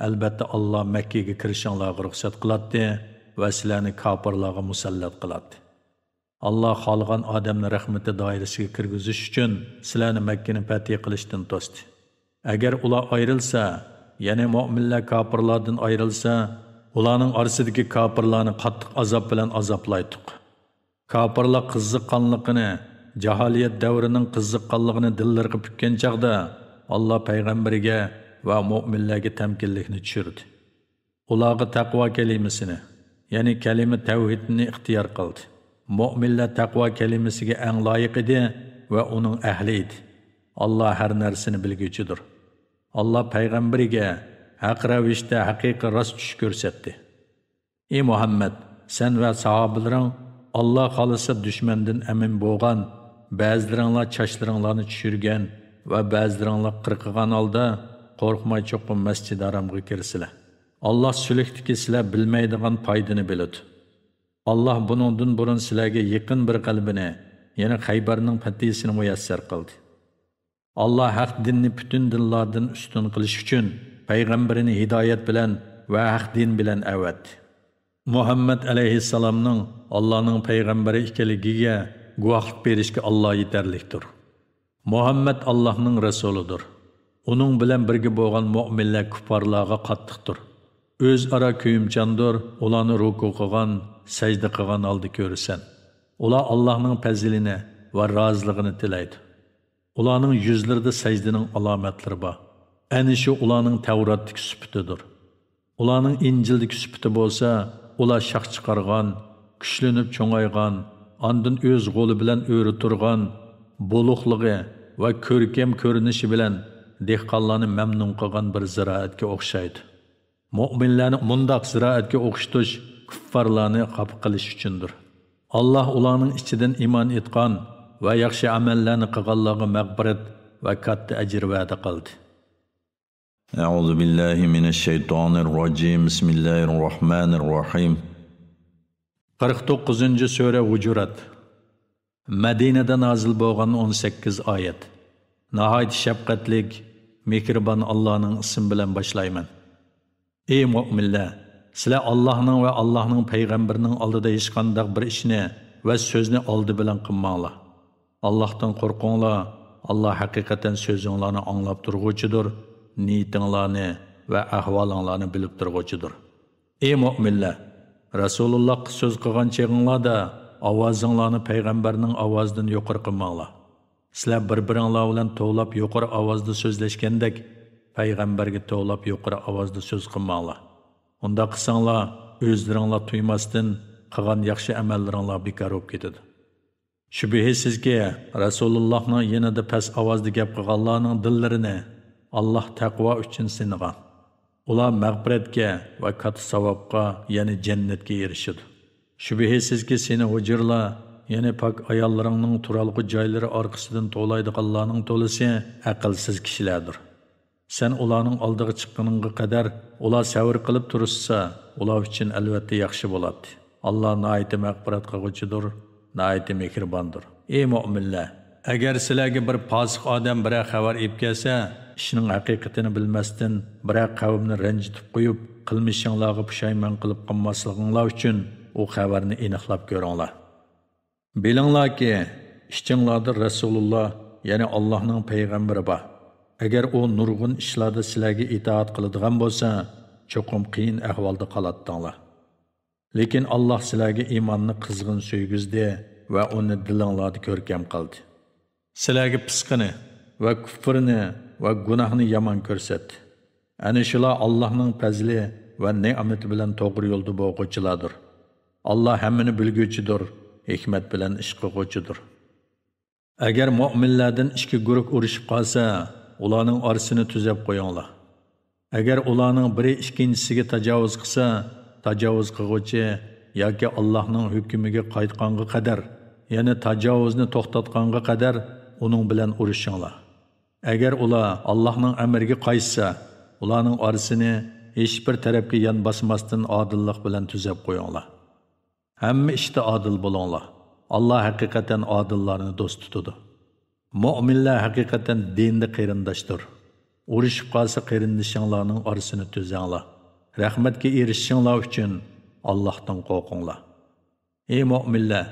albatta Alloh Makkaga kirishinglarga ruxsat qiladi va sizlarni kofirlarga musallat qiladi. Alloh xohlagan odamni rahmati doirasiga kirgizish uchun sizlarni Makkani fath qilishdan to'sdi. Agar ular ayrilsa, ya'ni mu'minlar kofirlardan ayrilsa, ularning orasidagi kofirlarni qattiq azob bilan azoblaydik. Kofirlar qiziqqanligini, jaholiyat davrining qiziqqanligini dillariga pukkan chaqda Alloh payg'ambariga va mu'minlarga tamkinlikni tushirdi. Ularga taqvo kalimasini, ya'ni kalima tavhidni ixtiyor qildi. Mu'minlar taqvo kalimasiga eng loyiq edi va uning ahli edi. Alloh har narsani bilguchidir. Allah payg'ambariga haq ravishda haqiqiy rost tush ko'rsatdi. Ey Muhammad, sen va sahobalarning Allah xolisa dushmandan amin bo'lgan, ba'zilaringlar chachlaringlarni tushirgan va ba'zilaringlar qirqigan holda qo'rqmay cho'qib Masjid-i Haramga kirsizlar. Allah sulhdagi sizlar bilmaydigan foydani biladi. Allah buningdan burun sizlarga yaqin bir qalbini, ya'ni Xaybarning fathisini muyassar qildi. Allah haq dinni bütün dinlardan üstün qilish uchun payg'ambarini hidoyat bilan va haq din bilan avatdi. Muhammad alayhissalomning Allohning payg'ambari ekanligiga guvohlik berishga Alloh yetarlikdir. Muhammad Allohning rasulidir. Uning bilan birga bo'lgan mu'minlar kuffarlarga qattiqdir. O'zaro kuyimchandir, ularni ruku qilgan, sajda qilgan holda ko'rsan. Ular Allohning fazilini va roziligini tilaydi. Ularning yuzlarida sajdaning alomatlari bor. Ana shu ularning Tavratdagi sifatidir. Ularning Injildagi sifati bo'lsa, ular shaq chiqargan, kuchlanib cho'ngaygan, ondan o'z qo'li bilan o'ri turgan, buluqligi va ko'rkam ko'rinishi bilan dehqonlarni mamnun qilgan bir ziroatga o'xshaydi. Mu'minlarni mundoq ziroatga o'xshatish kuffarlarni xafa qilish uchundir. Alloh ularning ichidan iymon etgan va yaxshi amallarni qilganlarga mag'firat va katta ajr va'da qildi. A'udhu billahi minash shaytonir rojim. Bismillahirrohmanirrohim. 49-sura Hujurat. Madinada nozil bo'lgan 18 oyat. Nihoyat shafqatlik, mehribon Allohning ismi bilan boshlayman. Ey mu'minlar, sizlar Allohning va Allohning payg'ambarining oldida hech qanday bir ishni va so'zni oldi bilan qilmanglar. Allohdan qo'rqinglar. Alloh haqiqatan so'zinglarni anglab turg'uchidir, niyatinglarni va ahvolinglarni bilib turg'uchidir. Ey mu'minlar, Rasululloh so'z qilgan cheg'inglarda ovozinglarni payg'ambarning ovozidan yuqori qilmanglar. Sizlar bir-biringlar bilan to'lab yuqori ovozda so'zlashgandek, payg'ambarga to'lab yuqori ovozda so'z qilmanglar. Unda qilsanglar, o'zlaringlar tuymasdan qilgan yaxshi amallaringlar bekor bo'lib ketadi. Shubhisizki, Rasulullohning yanada past ovozda gap qilganlarning dillarini Alloh taqvo uchun sinagan. Ular mag'firatga va katta savobga, ya'ni jannatga erishadi. Shubhisizki, seni hujurlar, ya'ni pak ayollaringning turalg'i joylari orqasidan to'laydiganlarning to'lisi aqlsiz kishilardir. Sen ularning oldiga chiqqaningga qadar ular savr qilib turishsa, ular uchun albatta yaxshi bo'ladi. Alloh nihoyat mag'firat qiluvchidir, nihoyat mehribondir. Ey mu'minlar, agar sizlarga bir fosiq odam biror xabar olib kelsa, ishning haqiqatini bilmasdan biror qavmni ranjitib qo'yib, qilmishinglarga pushaymon qilib qolmasliginglar uchun u xabarni aniqlab ko'ringlar. Bilinglarki, ishinglarda Rasululloh, ya'ni Allohning payg'ambari bor. Agar u nurg'un ishlarda sizlarga itoat qiladigan bo'lsa, cho'qim qiyin ahvolda qoladinglar. Lekin Alloh sizlarga iymonni qizg'in so'ygizdi va uni dilinglarda ko'rkam qildi. Sizlarga pisqini va kufrni va gunohni yomon ko'rsatdi. Ana shular Allohning fazli va ne'mati bilan to'g'ri yo'lda bo'lg'uvchilardir. Alloh hammani bilguvchidir, hikmat bilan ish qilguvchidir. Agar mu'minlardan ikki guruh urushib qolsa, ularning orasini tuzab qo'yinglar. Agar ularning biri ikkinchisiga tajovuz qilsa, tajovuz qilguvchi yoki Allohning hukmiga qaytganga qadar, ya'ni tajovuzni to'xtatganga qadar uning bilan urushinglar. Agar ular Allohning amriga qaytsa, ularning orasini hech bir tarafga yon bosmasdan odillik bilan tuzab qo'yinglar. Hamma ishda odil bo'linglar. Allah haqiqatan odillarni do'st tutadi. Mu'minlar haqiqatan dinda qarindoshdir. Urushib qolsa qarindishinglarning orasini tuzanglar. Rahmatga erishishinglar uchun Allohdan qo'rqinglar. Ey mu'minlar,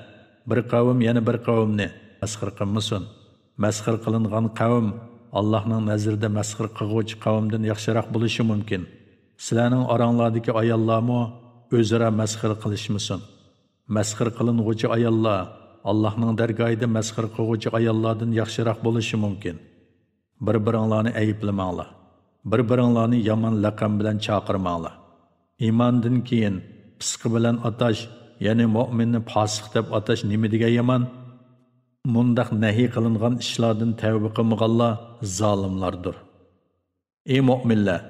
bir qavm yana bir qavmni masxir qilmasin. Masxir qilingan qavm Allohning nazarida masxir qiluvchi qavmdan yaxshiroq bo'lishi mumkin. Sizlarning oranglardagi ayollarmi o'zaro masxir qilishmasin. Masxir qilinuvchi ayollar Allohning dargohida masxir qiluvchi ayollardan yaxshiroq bo'lishi mumkin. Bir-biringlarni ayblamanglar. Bir-biringlarni yomon laqab bilan chaqirmanglar. Iymondan keyin fisq bilan atash, ya'ni mu'minni fosiq deb atash nima degan yomon? Mundaq nahiy qilingan ishlardan tavba qilmaganlar zolimlardir. Ey mu'minlar,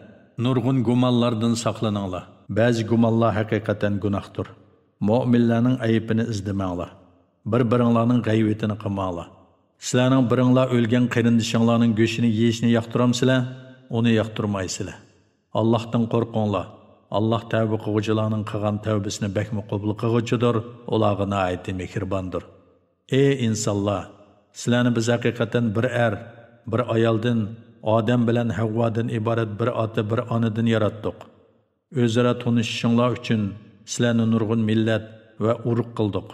nurg'un gumonlardan saqlaninglar. Ba'zi gumonlar haqiqatan gunohdir. Mu'minlarning aybini izlamanglar. Bir-biringlarning g'ayvetini qilmanglar. Sizlarning biringlar o'lgan qarindishinglarning go'shini yeyishni yoqtiramsizlar, uni yoqtirmaysizlar. Allohdan qo'rqinglar. Alloh tavba qiluvchilarning qilgan tavbasini bakmi qabul qiluvchidir, ularga nihoyat mehribondir. Ey insonlar, sizlarni biz haqiqatan bir bir ayoldan, odam bilan Havvodan iborat bir ota, bir onadan yaratdik. O'zaro tanishishinglar uchun sizlarni nurg'un millat va urug' qildik.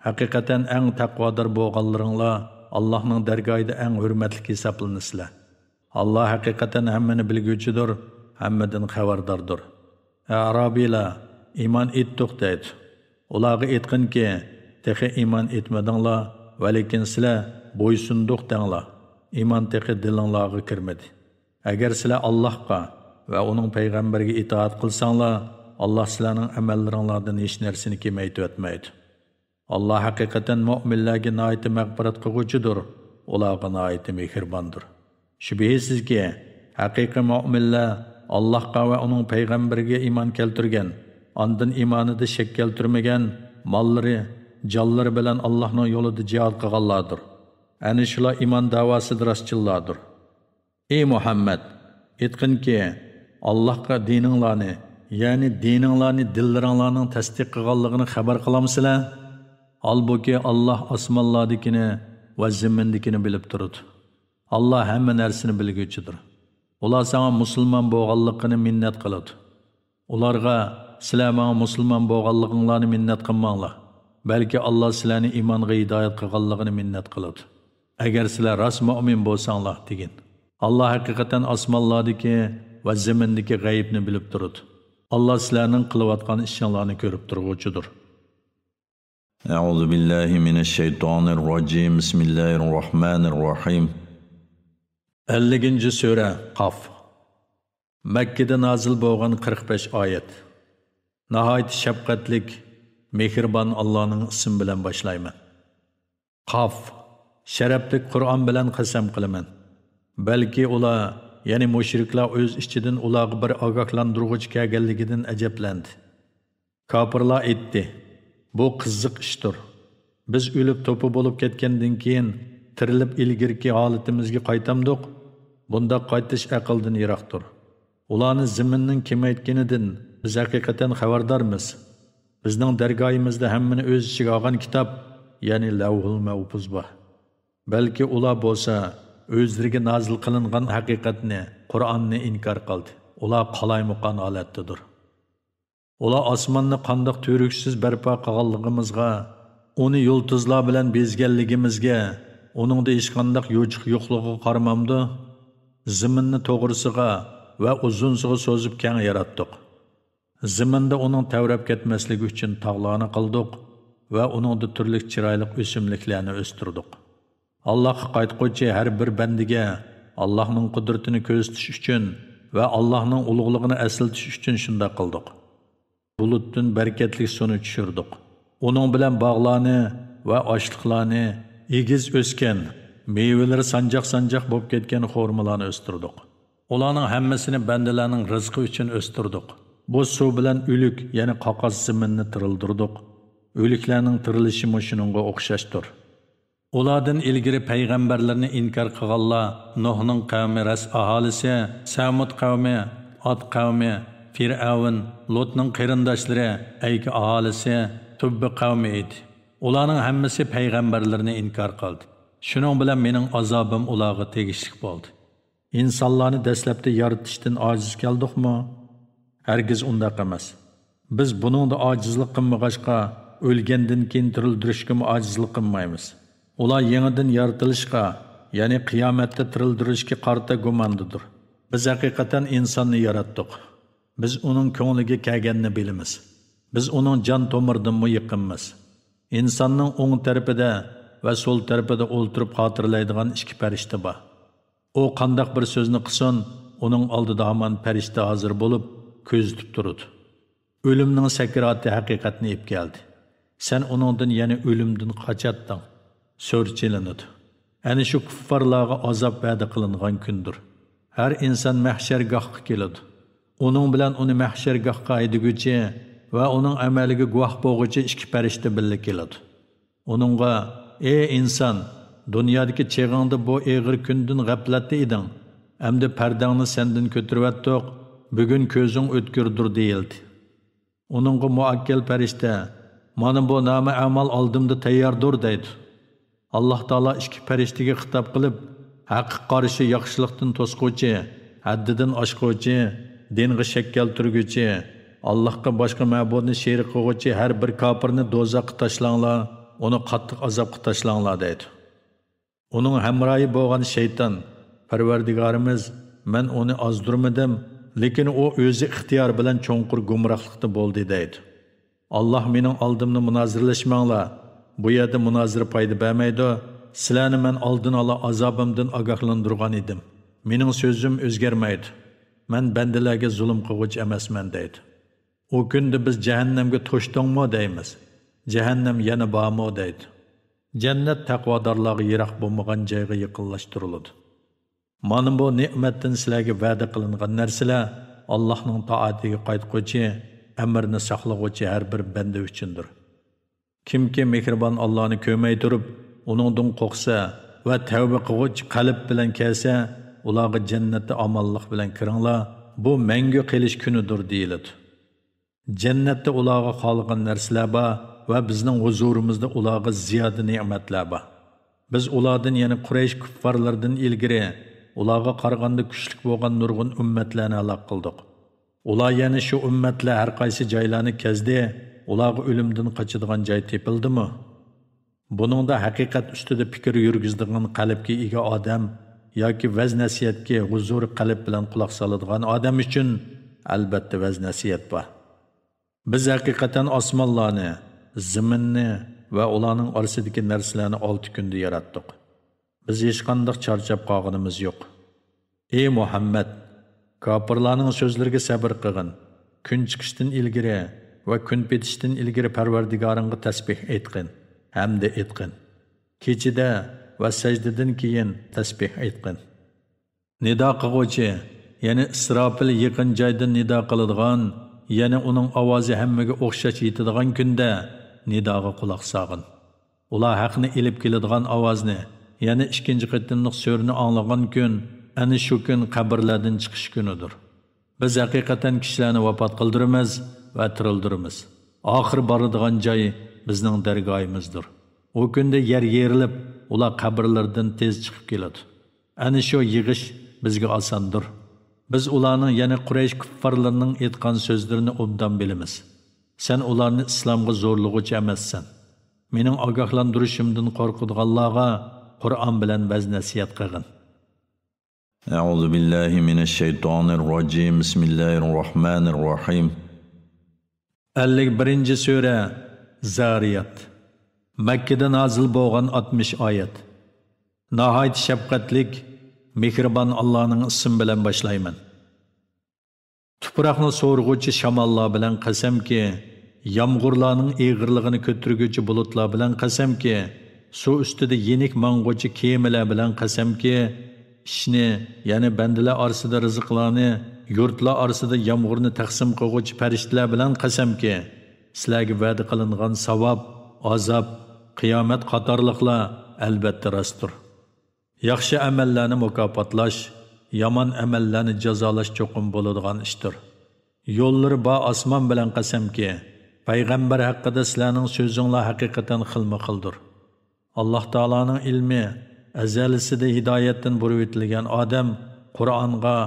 Haqiqatan eng taqvodor bo'lganlaringlar Allohning dargohida eng hurmatli hisoblanasizlar. Alloh haqiqatan hammani bilguvchidir, hammadan xabardordir. Arabiylar iymon etdik deydi. Ularga aytqinki, tehi iymon etmadinglar, va lekin sizlar bo'ysundiq denglar. Iymon tehi dilinglarga kirmadi. Agar sizlar Allohga va uning payg'ambariga itoat qilsanglar, Allah sizlarning amallaringlardan hech narsani kemaytib o'tmaydi. Allah haqiqatan mu'minlarga nihoyat mag'firat qiluvchidir, ularga nihoyat mehribondir. Shubhisizki, haqiqiy mu'minlar Allohga va uning payg'ambariga iymon keltirgan, ondan iymonida shak keltirmagan, mollari, jonlari bilan Allohning yo'lida jihad qilganlardir. Ana shular iymon davosida rostchillardir. Ey Muhammad, aytqinki, Allohga dininglarni, ya'ni dininglarni dillaringlarning tasdiq qilganligini xabar qilamsizlar? Halbuki Alloh osmonlardikini va zimindikini bilib turadi. Alloh hamma narsani bilguvchidir. Ular sana musulmon bo'lganligini minnat qiladi. Ularga sizlar menga musulmon bo'lganliginglarni minnat qilmanglar. Balki Alloh sizlarni iymonga hidoyat qilganligini minnat qiladi. Agar sizlar rost mu'min bo'lsanglar degin. Alloh haqiqatan osmonlardagi va zimindagi g'aybni bilib turadi. Allah sizlarning qilayotgan ishinglarni ko'rib turg'uchidir. A'udhu billahi mineşşeytanirracim. Bismillahirrahmanirrahim. 50. sura Qaf. Makkada nozil bo'lgan 45 oyat. Nihoyat shafqatlik, mehribon Allohning ismi bilan boshlayman. Qaf. Sharafli Qur'on bilan qasam qilaman. Balki ular, ya'ni mushriklar o'z ichidan ularga bir ogohlantiruvchi kelganligidan ajablandi. Kofirlar aytdi: bu qiziq ishdir. Biz o'lib to'pi bo'lib ketgandan keyin tirilib ilgirki holatimizga qaytamdiq. Bunda qaytish aqldan yiroqdir. Ularni ziminning kemaytganidan biz haqiqatan xabardormiz. Bizning dargohimizda hammani o'z ichiga olgan kitob, ya'ni Lavhul Mahfuz bor. balki ular bo'lsa o'zlariga nozil qilingan haqiqatni, Qur'onni inkor qildi. Ular qalaymuqon holatdadir. Ular osmonni qandoq to'riksiz barpo qilganligimizga, uni yulduzlar bilan bezganligimizga, uningda hech qanday yo'chiq yo'qligiga qaramamdi. Zaminni to'g'risiga va uzunsiga so'zib keng yaratdik. Zaminda uning tavrab ketmasligi uchun tog'larni qildik va uningda turli chiroyli o'simliklarni o'stirdik. Allohga qaytquchi har bir bandiga Allohning qudratini ko'rsatish uchun va Allohning ulug'ligini aslatish uchun shunday qildik. Bulutdan barakatli suvni tushirdik. Uning bilan bog'larni va oshliqlarni, egiz o'sgan, meyvelari sanjaq-sanjaq bo'lib ketgan xurmolarni o'stirdik. Ularning hammasini bandalarning rizqi uchun o'stirdik. Bu suv bilan o'lik, ya'ni qoqos zaminni tirildirdik. O'liklarning tirilishi shuningga o'xshashdir. Ulardan ilgari payg'ambarlarni inkor qilganlar Nuhning qavmi Ras aholisi, Samud qavmi, Ad qavmi, Fir'avn, Lotning qarindoshlari, Ayk aholisi, Tubbi qavmi edi. Ularning hammasi payg'ambarlarni inkor qildi. Shuning bilan mening azobim ularga tegishli bo'ldi. İnsanlarni dastlabda yaratishdan ojiz keldikmi? Hargiz undaq emas. Biz buningda ojizlik qilmag'achqa o'lgandan keyin tirildirishga ojizlik qilmaymiz. Ular yangidan yaratilishga, ya'ni qiyomatda tirildirishga qarta gumondadir. Biz haqiqatan insonni yaratdik. Biz uning ko'ngliga kelganini bilamiz. Biz uning jon tomiridan yiqinmiz. İnsanning o'ng tarafida va so'l tarafida o'ltirib xotirlaydigan ikki farishta bor. O qandaq bir so'zni qilsin, uning oldida hamon farishta hozir bo'lib, ko'zitib turadi. O'limning sakrati haqiqatni ep keldi. Sen uningdan yana o'limdan qochatding. So'rchilinadi. Ana shu kuffarlarga azob va'da qilingan kundir. Har inson mahshargohga keladi. Uning bilan uni mahshargohga haydaguvchi va uning amaliga guvoh bo'lguvchi ikki farishta birga keladi. Uningga: "Ey inson, dunyodagi cheg'ingda bu og'ir kundan g'aflatda eding. Endi pardangni sendan ko'tarayotdik. Bugun ko'zing o'tkirdir" deyildi. Uningga muakkal farishta: "Mana bu nomi amal oldimda tayyordir" deydi. Allah Taala ikki farishtaga xitob qilib, haqqa qarshi yaxshilikdan to'squvchi, haddidan oshquvchi, dinga shak keltirguvchi, Allohga boshqa ma'budni sherik qilguvchi har bir kofirni do'zaxga tashlanglar, uni qattiq azobga tashlanglar deydi. Uning hamrohi bo'lgan shayton: "Parvardigorimiz, men uni ozdirmadim, lekin u o'zi ixtiyor bilan cho'nqur gumrohlikda bo'ldi" deydi. Alloh mening oldimni munozirlashmanglar. Bu yerda munozira foyda bermaydi. Sizlarni men oldin ola azobimdan ogohlantirgan edim. Mening so'zim o'zgarmaydi. Men bandalarga zulm qiluvchi emasman deydi. O kunda biz jahannamga to'shdingmi deymiz. Jahannam yana bormi deydi. Jannat taqvodorlarga yiroq bo'lmagan joyga yaqinlashtiriladi. Mana bu ne'matdan sizlarga va'da qilingan narsalar Allohning toatiga qaytquchi, amrni saqlovchi har bir banda uchundir. Kimki mehribon Allohni ko'may turib, uningdan qo'rqsa va tavba qiluvchi qalb bilan kelsa, ularga jannatda omonlik bilan kiringlar. Bu mangu qilish kunidir deyiladi. Jannatda ularga qolgan narsalar bor va bizning huzurimizda ularga ziyoda ne'matlar bor. Biz ulardan, ya'ni Quraysh kuffarlaridan ilgari ularga qaraganda kuchli bo'lgan nurg'un ummatlarni halok qildik. Ular, ya'ni shu ummatlar har qaysi joylarni kezdi, ularga o'limdan qochadigan joy tepildimi? Buningda haqiqat ustida fikr yurgizadigan qalbga ega odam yoki vaz nasiyatga huzur qalb bilan quloq soladigan odam uchun albatta vaz nasiyat bor. Biz haqiqatan osmonlarni, zaminni va ularning orasidagi narsalarni 6 kunda yaratdik. Biz hech qanday charchab qolganimiz yo'q. Ey Muhammad, kofirlarning so'zlariga sabr qilgin. Kun chiqishdan ilgari va kun petishdan ilgari Parvardigoringga tasbih aytqin, hamda aytqin. Kechida va sajdadan keyin tasbih aytqin. Nido qiluvchi, ya'ni Isrofil yaqin joydan nido qiladigan, ya'ni uning ovozi hammaga o'xshash yetadigan kunda nidoga quloq solgin. Ular haqni ilib keladigan ovozni, ya'ni ikkinchi qitimliq so'rni anglagan kun, ana shu kun qabrlardan chiqish kunidir. Biz haqiqatan kishilarni vafot qildiramiz va tirildiramiz. Oxir boradigan joy bizning dargohimizdir. O kunda yer yerilib, ular qabrlardan tez chiqib keladi. Ana shu yig'ish bizga osondir. Biz ularning, ya'ni Quraysh kuffarlarining aytgan so'zlarini obdan bilamiz. Sen ularni islomga zo'rlig'uchi emassan. Mening ogohlantirishimdan qo'rqadiganlarga Qur'on bilan vaz nasihat qilgin. A'udhu billahi minash shaytonir rojim. Bismillahir rohim. 51-sura Zariyat. Makkada nozil bo'lgan 60 oyat. Nahayt shafqatlik, mehribon Allohning ismi bilan boshlayman. Tuproqni so'rg'uvchi shamollar bilan qasamki, yomg'irlarning eg'irligini ko'targuvchi bulutlar bilan qasamki, suv ustida yenik mang'uvchi kemalar bilan qasamki, ishni, ya'ni bandalar orasida rizqlarni, yurtlar orasida yomg'irni taqsim qiluvchi farishtalar bilan qasamki, sizlarga va'da qilingan savob, azob, qiyomat qatorliqlar albatta rostdir. Yaxshi amallarni mukofotlash, yomon amallarni jazolash cho'qim bo'ladigan ishdir. Yo'llari ba osmon bilan qasamki, payg'ambar haqida sizlarning so'zinglar haqiqatan xilma-xildir. Alloh taolaning ilmi azalisida hidoyatdan burib etilgan odam Qur'onga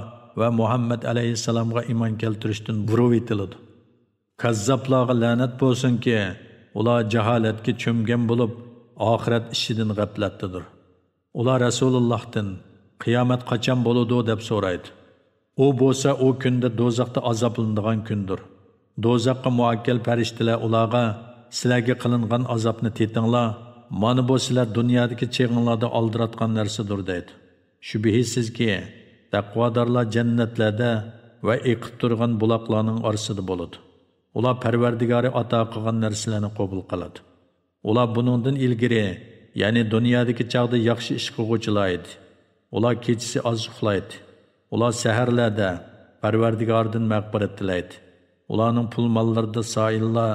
va Muhammad alayhissalomga iymon keltirishdan burib etiladi. Kazzablarga la'nat bo'lsinki, ular jaholatga cho'mgan bo'lib, oxirat ishidan g'aflatdadir. Ular Rasulullohdan qiyomat qachon bo'ladi deb so'raydi. U bo'lsa o kunda do'zaxda azoblanadigan kundir. Do'zaxga muakkal farishtalar ularga sizlarga qilingan azobni tetinglar, mana bu sizlar dunyodagi cheg'inlarda oldiratgan narsadir deydi. Shubhisizki, taqvodorlar jannatlarda va eqib turgan buloqlarning orasida bo'ladi. Ular Parvardigori ato qilgan narsalarni qabul qiladi. Ular buningdan ilgari, ya'ni dunyodagi chaqda yaxshi ish qiluvchilar edi. Ular kechasi oz uxlaydi. Ular saharlarda Parvardigordan mag'firat tilaydi. Ularning pul mollarida soillar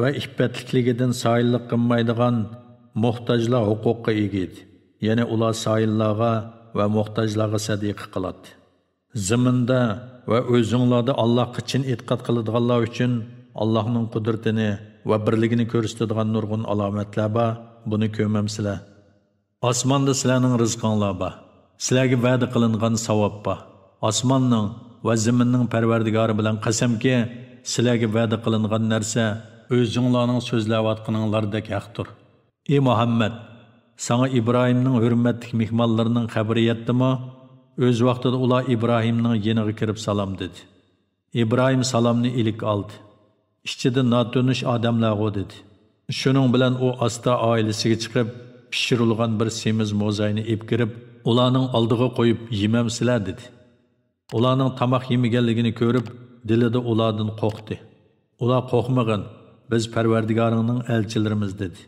va iffatlikligidan soillik qilmaydigan muhtojlar huquqqa ega edi. Ya'ni ular soillarga va muhtojlarga sadiqa qiladi. Zaminda va o'zinglarda Allohga chin e'tiqod qiladiganlar uchun Allohning qudratini va birligini ko'rsatadigan nurg'un alomatlar bor. Buni ko'rmamsizlar. Osmonda sizlarning rizqinglar bor. Sizlarga va'da qilingan savob bor. Osmonning va zaminning Parvardigori bilan qasamki, sizlarga va'da qilingan narsa o'zinglarning so'zlayotganinglardek haqdir. Ey Muhammad, sana İbrahimning hurmatli mehmonlarining xabari yetdimi? O'z vaqtida ular İbrahimning yeniga kirib salom dedi. İbrahim salomni ilik oldi. Ichida notanish odamlar dedi. Shuning bilan u asta oilasiga chiqib, pishirilgan bir semiz mo'zayni ib kirib, ularning oldiga qo'yib yemamsizlar dedi. Ularning tamoq yemaganligini ko'rib, dilida ulardan qo'rqdi. Ular qo'rqmagin, biz Parvardigoringning elchilarimiz dedi.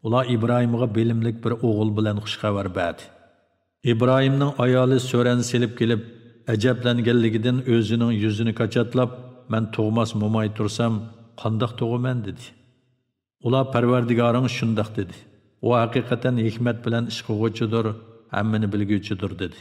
Ular İbrahimga bilimlik bir o'g'il bilan xushxabar berdi. İbrahimning ayoli so'ran selib kelib, ajablanganligidan o'zining yuzini qachatlab, "Men tug'mas mo'may tursam, qandoq tug'aman?" dedi. Ular Parvardigoring shundoq dedi. U haqiqatan hikmat bilan ish qiluvchidir, hammani bilguvchidir dedi.